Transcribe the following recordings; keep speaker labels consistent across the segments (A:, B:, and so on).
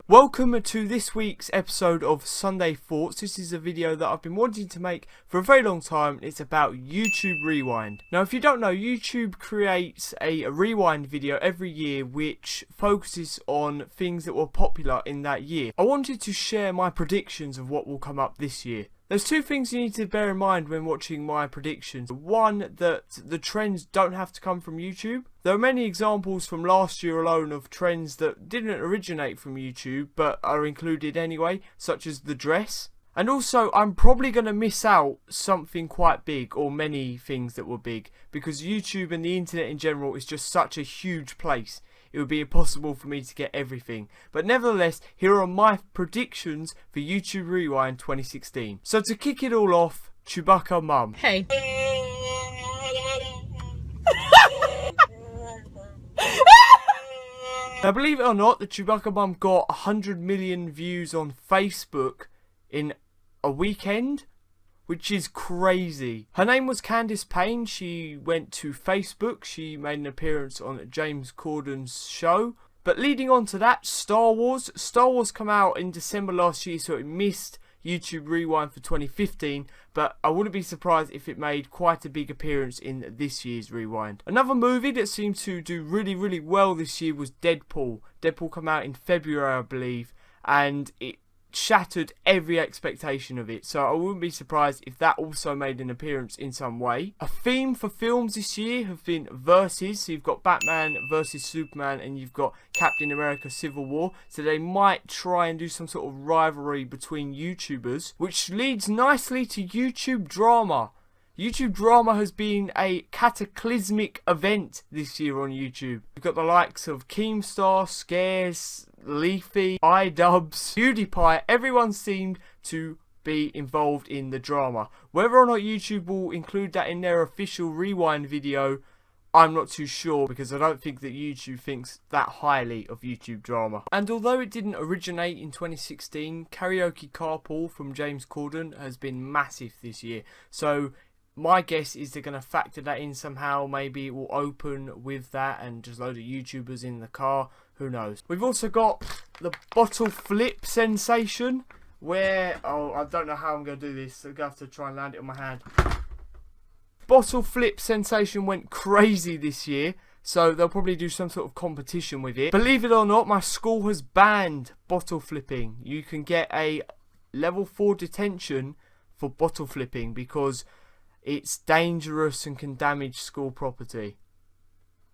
A: Welcome to this week's episode of Sunday Thoughts. This is a video that I've been wanting to make for a very long time. It's about YouTube Rewind. Now, if you don't know, YouTube creates a rewind video every year which focuses on things that were popular in that year. I wanted to share my predictions of what will come up this year. There's two things you need to bear in mind when watching my predictions. One, that the trends don't have to come from YouTube. There are many examples from last year alone of trends that didn't originate from YouTube but are included anyway, such as the dress. And also, I'm probably going to miss out something quite big, or many things that were big, because YouTube and the internet in general is just such a huge place. It would be impossible for me to get everything. But nevertheless, here are my predictions for YouTube Rewind 2016. So to kick it all off, Chewbacca Mum.
B: Hey.
A: Now, believe it or not, the Chewbacca Mum got 100 million views on Facebook in a weekend, which is crazy. Her name was Candice Payne. She went to Facebook. She made an appearance on James Corden's show. But leading on to that, Star Wars. Star Wars come out in December last year, so it missed YouTube Rewind for 2015. But I wouldn't be surprised if it made quite a big appearance in this year's Rewind. Another movie that seemed to do really well this year was Deadpool. Deadpool came out in February, I believe, and it shattered every expectation of it, so I wouldn't be surprised if that also made an appearance in some way. A theme for films this year have been versus, so you've got Batman versus Superman and you've got Captain America Civil War, so they might try and do some sort of rivalry between YouTubers, which leads nicely to YouTube drama. YouTube drama has been a cataclysmic event this year on YouTube. We've got the likes of Keemstar, Scares, Leafy, iDubbbz, PewDiePie. Everyone seemed to be involved in the drama. Whether or not YouTube will include that in their official Rewind video, I'm not too sure, because I don't think that YouTube thinks that highly of YouTube drama. And although it didn't originate in 2016, Karaoke Carpool from James Corden has been massive this year. So my guess is they're going to factor that in somehow. Maybe it will open with that and just load of YouTubers in the car. Who knows? We've also got the bottle flip sensation, where, oh, I don't know how I'm going to do this. I'm going to have to try and land it on my hand. Bottle flip sensation went crazy this year, so they'll probably do some sort of competition with it. Believe it or not, my school has banned bottle flipping. You can get a level 4 detention for bottle flipping because it's dangerous and can damage school property.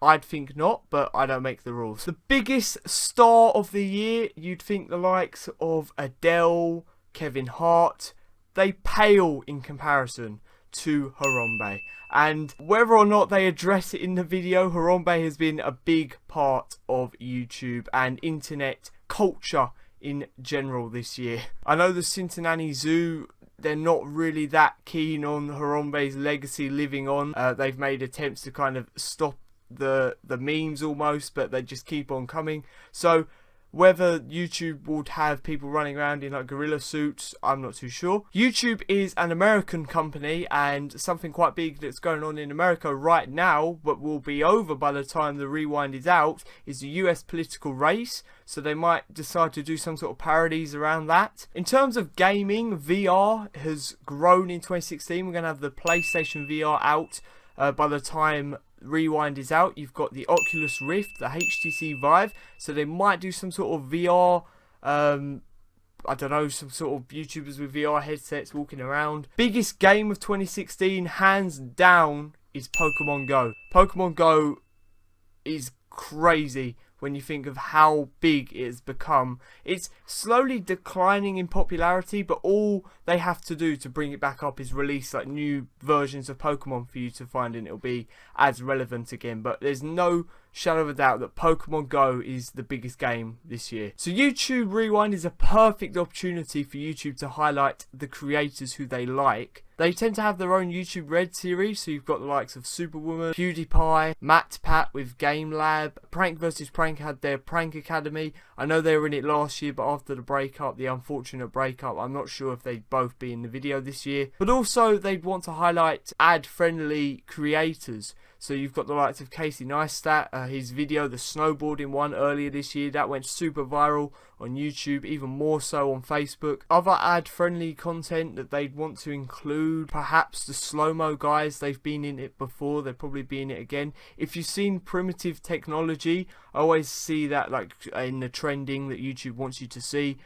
A: I'd think not, but I don't make the rules. The biggest star of the year, you'd think the likes of Adele, Kevin Hart, they pale in comparison to Harambe. And whether or not they address it in the video, Harambe has been a big part of YouTube and internet culture in general this year. I know the Cincinnati Zoo, they're not really that keen on Harambe's legacy living on. They've made attempts to kind of stop the memes almost, but they just keep on coming. So whether YouTube would have people running around in like gorilla suits, I'm not too sure. YouTube is an American company, and something quite big that's going on in America right now, but will be over by the time the Rewind is out, is the US political race. So they might decide to do some sort of parodies around that. In terms of gaming, VR has grown in 2016. We're going to have the PlayStation VR out by the time Rewind is out. You've got the Oculus Rift, the HTC Vive, so they might do some sort of VR, I don't know, some sort of YouTubers with VR headsets walking around. Biggest game of 2016, hands down, is Pokemon Go. Pokemon Go is crazy when you think of how big it has become. It's slowly declining in popularity, but all they have to do to bring it back up is release like new versions of Pokemon for you to find, and it'll be as relevant again. But there's no shadow of a doubt that Pokemon Go is the biggest game this year. So YouTube Rewind is a perfect opportunity for YouTube to highlight the creators who they like. They tend to have their own YouTube Red series, so you've got the likes of Superwoman, PewDiePie, MatPat with Game Lab. Prank vs Prank had their Prank Academy. I know they were in it last year, but after the breakup, the unfortunate breakup, I'm not sure if they'd both be in the video this year. But also, they'd want to highlight ad-friendly creators. So you've got the likes of Casey Neistat, his video, the snowboarding one earlier this year, that went super viral on YouTube, even more so on Facebook. Other ad-friendly content that they'd want to include, perhaps the slow-mo guys, they've been in it before, they'll probably be in it again. If you've seen Primitive Technology, I always see that like in the trending that YouTube wants you to see.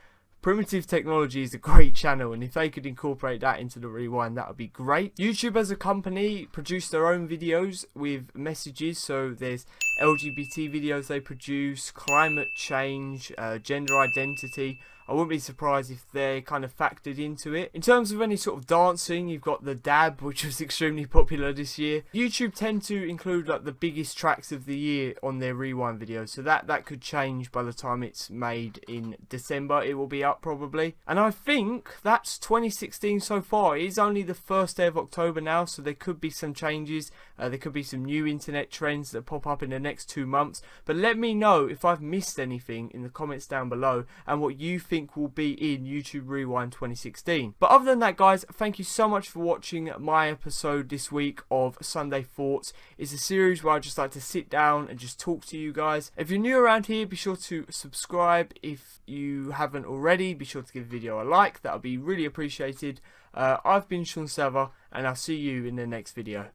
A: Primitive Technology is a great channel, and if they could incorporate that into the Rewind, that would be great. YouTube as a company produce their own videos with messages, so there's LGBT videos they produce, climate change, gender identity. I wouldn't be surprised if they're kind of factored into it. In terms of any sort of dancing, you've got the dab, which was extremely popular this year. YouTube tend to include like the biggest tracks of the year on their Rewind videos, so that could change by the time it's made in December. It will be up probably. And I think that's 2016 so far. It is only the first day of October now, so there could be some changes. There could be some new internet trends that pop up in the next 2 months. But let me know if I've missed anything in the comments down below and what you think will be in YouTube Rewind 2016. But other than that, guys, thank you so much for watching my episode this week of Sunday Thoughts. It's a series where I just like to sit down and just talk to you guys. If you're new around here, be sure to subscribe. If you haven't already, be sure to give the video a like. That would be really appreciated. I've been Sean Sava, and I'll see you in the next video.